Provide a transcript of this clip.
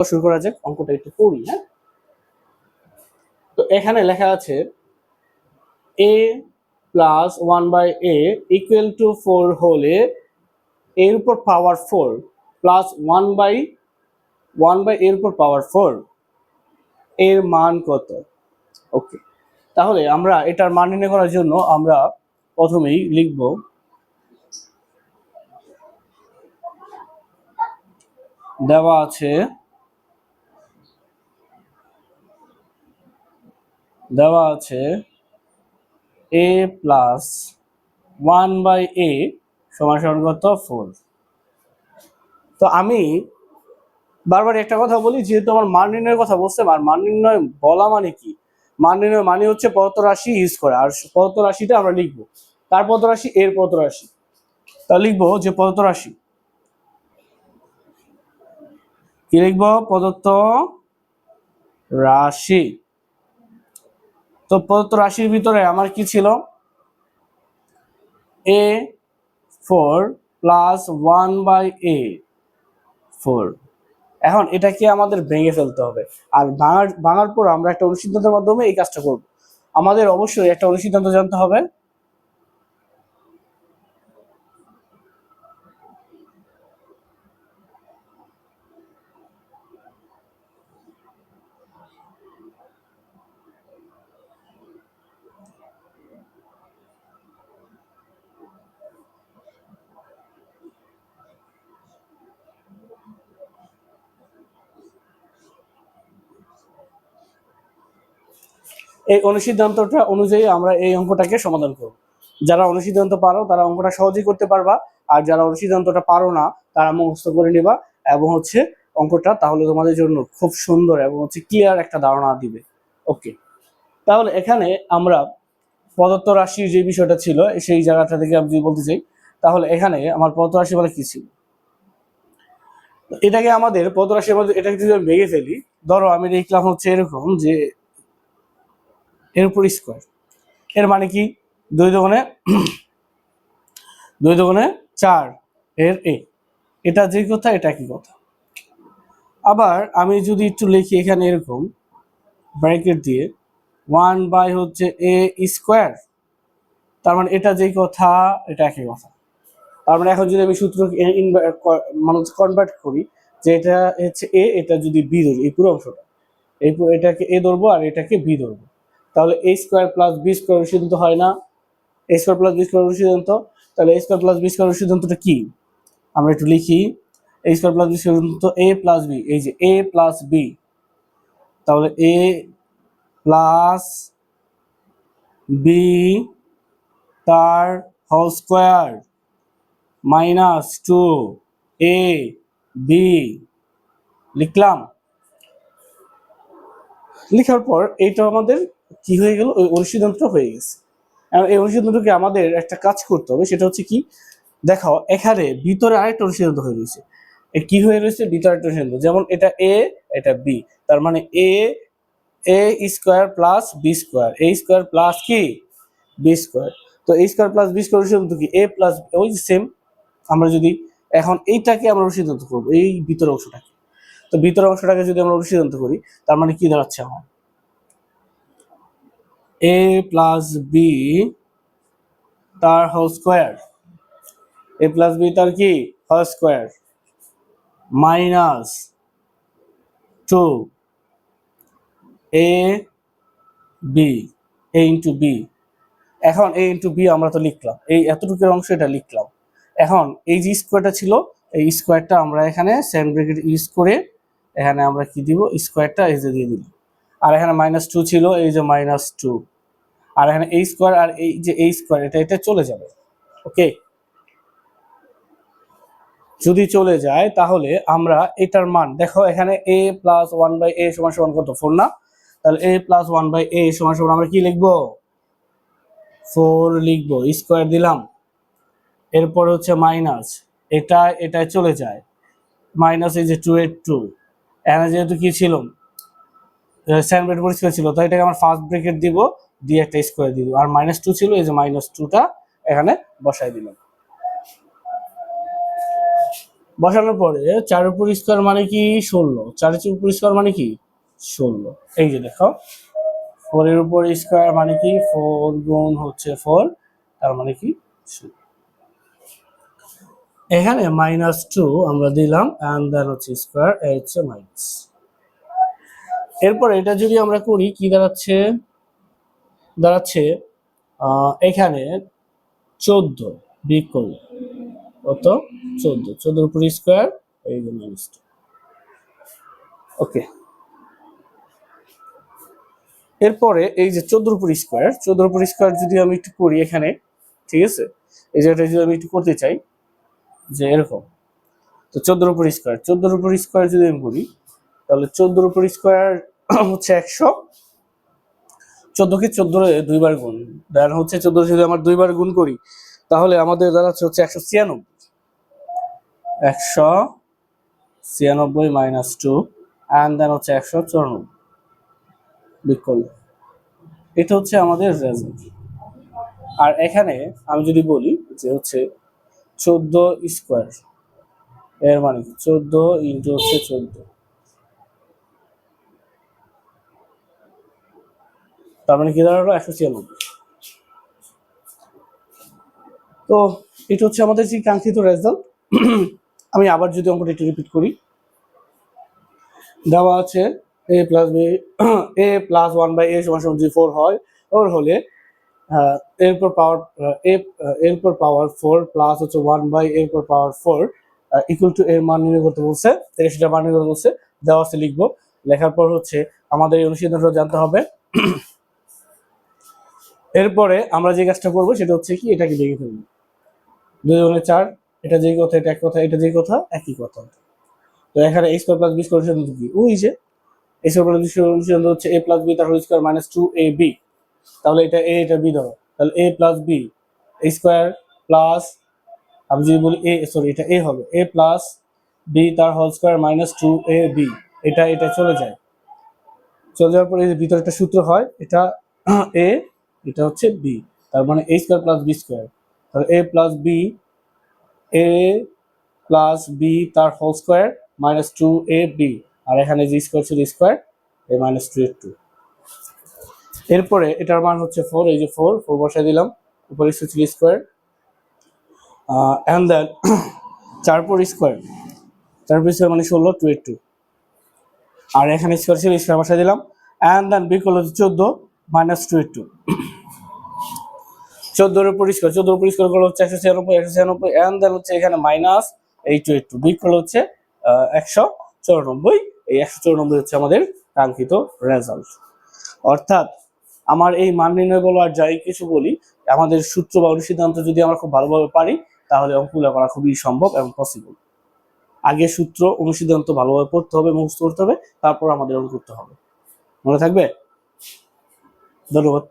শুরু করা যাক, অঙ্কটা একটু পড়ি। হ্যাঁ, তো এখানে লেখা আছে a plus 1/a equal to 4 হলে এর উপর পাওয়ার 4 প্লাস 1/1 এর উপর পাওয়ার 4 এর মান কত? ওকে, তাহলে আমরা এটার মান নির্ণয় করার জন্য আমরা প্রথমেই লিখব দেওয়া আছে a প্লাস 1/a সমান কত? 4। তো আমি বারবার একটা কথা বলি, যেহেতু আমার মান নির্ণয়ের কথা বলছে, মান নির্ণয় বলা মানে কি? মান নির্ণয় মানে হচ্ছে প্রদত্ত রাশি ইউজ করা, আর প্রদত্ত রাশিটা আমরা লিখবো। তার প্রদত্ত রাশি এর প্রদত্ত রাশি, তা লিখবো যে প্রদত্ত রাশি কি লিখবো? প্রদত্ত রাশি। তো প্রদত্ত রাশির ভিতরে আমার কি ছিল? a4 plus 1/a 4। এখন এটাকে আমাদের ভেঙে ফেলতে হবে, আর ভাঙার পর আমরা একটা অনুসিদ্ধান্তের মাধ্যমে এই কাজটা করব। আমাদের অবশ্যই একটা অনুসিদ্ধান্ত জানতে হবে। এই অনুসিদ্ধান্তটা অনুযায়ী আমরা এই অঙ্কটাকে সমাধান করব। যারা অনুসিদ্ধান্ত পারো তারা অঙ্কটা সহজেই করতে পারবা, আর যারা অনুসিদ্ধান্তটা পারো না তারা মুখস্থ করে নিবা, এবং অঙ্কটা তাহলে তোমাদের জন্য খুব সুন্দর এবং ক্লিয়ার একটা ধারণা দিবে। ওকে, তাহলে এখানে আমরা প্রদত্ত রাশির যে বিষয়টা ছিল সেই জায়গাটা থেকে আমি যদি বলতে চাই, তাহলে এখানে আমার প্রদত্ত রাশি বলে কি ছিল? এটাকে আমাদের প্রদত্ত রাশির মধ্যে এটাকে যদি আমি ভেঙে ফেলি, ধরো আমি লিখলাম এরকম যে এর উপর স্কোয়ার, এর মানে কি? 2 দুগুণে 4 এর a, এটা যে কথা এটা কি কথা। আবার আমি যদি একটু লিখি এখানে এরকম ব্র্যাকেট দিয়ে 1/a স্কোয়ার, তার মানে এটা যেই কথা এটা একই কথা। তার মানে এখন যদি আমি সূত্র মানে কনভার্ট করি, যে এটা হচ্ছে a, এটা যদি b ধরি, এই পুরো অংশটা এটাকে a ধরবো আর এটাকে b ধরবো, তাহলে a square plus b square সিদ্ধান্ত হয় না? a square plus b square সিদ্ধান্ত, তাহলে a square plus b square সিদ্ধান্তটা কি? আমরা একটু লিখি a স্কোয়ার প্লাস b সিদ্ধান্ত a প্লাস b, এই যে a প্লাস b, তাহলে a প্লাস b তার হোল স্কোয়ার মাইনাস 2ab লিখলাম। লেখার পর এইটা আমাদের কি হয়ে গেল? ওই অনুসিদ্ধান্ত হয়ে গেছে। এই অনুসিদ্ধান্তকে আমাদের একটা কাজ করতে হবে, সেটা হচ্ছে কি? দেখো এখানে ভিতরে আরেকটা অনুসিদ্ধান্ত হয়ে রয়েছে। কি হয়ে রয়েছে? ভিতরে একটা অনুসিদ্ধান্ত, যেমন এটা a এটা b, তার মানে a square plus b square, a square plus কি b স্কোয়ার। তো a square plus b square অনুসিদ্ধান্ত কি? a প্লাস ওই সেম। আমরা যদি এখন এইটাকে আমরা অনুসিদ্ধান্ত করবো, এই ভিতরের অংশটাকে, তো ভিতরের অংশটাকে যদি আমরা অনুসিদ্ধান্ত করি, তার মানে কি দাঁড়াচ্ছে আমার? a প্লাস b তার whole square, a plus b তার কি whole square minus 2 a b, a into b। এখন a ইন্টু b আমরা তো লিখলাম, এই এতটুকুর অংশ এটা লিখলাম। এখন এই যে স্কোয়ারটা ছিল, এই স্কোয়ারটা আমরা এখানে সেম ব্র্যাকেট ইউজ করে এখানে আমরা কি দিব? স্কোয়ারটা এই যে দিয়ে দিলাম। আর এখানে -2 ছিল, এই যে -2, আর এখানে a স্কোয়ার আর এই যে a স্কোয়ার এটা চলে যাবে। ওকে, যদি চলে যায় তাহলে আমরা এটার মান দেখো, এখানে a প্লাস 1/a সমান কত? 4 না? তাহলে a প্লাস 1/a সমান আমরা কি লিখবো? 4 লিখবো, স্কোয়ার দিলাম, এরপর হচ্ছে মাইনাস, এটা চলে যায়, মাইনাস এই যে 2 এখানে যেহেতু কি ছিল সেকেন্ড ব্র্যাকেট পরিষ্কার ছিল, তাই এটাকে আমরা ফার্স্ট ব্র্যাকেট দিব, দিয়ে একটা স্কোয়ার দিব, আর -2 ছিল, এই যে -2টা এখানে বসাই দিলাম। বসানোর পরে 4 উপর স্কোয়ার মানে কি 16, 4 এর উপর স্কোয়ার মানে কি 16। এই যে দেখো 4 এর উপর স্কোয়ার মানে কি 4 গুণ হচ্ছে 4, তার মানে কি 16। এখানে -2 আমরা দিলাম এন্ড দেন হচ্ছে স্কোয়ার, এই হচ্ছে মাইনাস। এরপর এটা যদি আমরা করি কি দাঁড়াচ্ছে, দাঁড়াচ্ছে এখানে 14 বিয়োগ করলে কত 14, 14 উপর স্কোয়ার এই যে -2। ওকে, এরপরে এই যে 14 উপর স্কোয়ার, 14 উপর স্কোয়ার যদি আমি একটু করি এখানে, ঠিক আছে, এই জায়গাটা যদি আমি একটু করতে চাই যে এরকম, তো 14 উপর স্কোয়ার, 14 উপর স্কোয়ার যদি আমি করি তাহলে 14 উপর স্কোয়ার হচ্ছে 100, 14 কে 14 এ 2 বার গুণ, দেন হচ্ছে 14 যদি আমার 2 বার গুণ করি তাহলে আমাদের দাঁড়াচ্ছে হচ্ছে 196, 196 -2 এন্ড দেন হচ্ছে 194 বিয়োগ করলে এটা হচ্ছে আমাদের রেজাল্ট। আর এখানে আমি যদি বলি যে হচ্ছে 14 স্কোয়ার, এর মানে 14 ইন্টু হচ্ছে 14, তার মানে কি দাঁড়ালো 196। তো এটা হচ্ছে আমাদের যে কাঙ্ক্ষিত রেজাল্ট। আমি আবার যদি অঙ্কটা একটু রিপিট করি, দেওয়া আছে a plus b a plus 1/a সমান সমান যদি 4 হয়, ওর হলে এরপর পাওয়ার এরপর পাওয়ার 4 প্লাস হচ্ছে 1/a এরপর পাওয়ার 4 ইকুয়াল টু এর মান নির্ণয় করতে বলছে, সেটা মান নির্ণয় করতে বলছে, দেওয়া আছে লিখবো, লেখার পর হচ্ছে আমাদের এই অনুসন্ধানটা জানতে হবে। এরপরে আমরা যে কাজটা করবো সেটা হচ্ছে কি এটাকে লিখে ফেলবো, 2 গুণে 4, এটা যেই কথা এটা এক কথা, এটা যেই কথা একই কথা। তো এখানে a square plus b square সমান কি, ওই যে a square plus b square সমান হচ্ছে a প্লাস b তার হোল স্কয়ার মাইনাস 2ab, তাহলে এটা a এটা b ধরো, তাহলে a plus b square plus, আমি যদি বলি a সরি এটা a হবে, a প্লাস b তার হোল স্কয়ার মাইনাস 2ab, এটা এটা চলে যায়, চলে যাওয়ার পরে এই যে ভিতরে একটা সূত্র হয়, এটা a এটা হচ্ছে b, তার মানে a square plus b square, তাহলে a plus b a plus b তার হোল স্কোয়ার মাইনাস 2ab, আর এখানে যে স্কোয়ার ছিল স্কোয়ার এই মাইনাস 2a2। এরপরে এটার মান হচ্ছে 4, এই যে 4 বসাই দিলাম, উপরে ছিল স্কোয়ার এন্ড দেন 4 পর স্কোয়ার, 4 পর স্কোয়ার মানে 16 2a2, আর এখানে স্কোয়ার ছিল স্কোয়ার বসাই দিলাম এন্ড দেন বি করলো 14 মাইনাস 2a2, 14 এর উপর স্কোয়ার, 14 এর উপর স্কোয়ার করলে হচ্ছে 196, 196 এন্ড দেন হচ্ছে এখানে মাইনাস এই 2a2 বিগ করলে হচ্ছে 194, এই 194 হচ্ছে আমাদের কাঙ্ক্ষিত রেজাল্ট। অর্থাৎ আমার এই মান নির্ণয় বলো আর যাই কিছু বলি, আমাদের সূত্র বা অনুসিদ্ধান্ত যদি আমরা খুব ভালোভাবে পারি তাহলে অঙ্কগুলো করা খুবই সম্ভব এবং পসিবল। আগে সূত্র অনুসিদ্ধান্ত ভালোভাবে পড়তে হবে, মুখস্থ করতে হবে, তারপর আমাদের অঙ্ক করতে হবে। মনে থাকবে? ধন্যবাদ।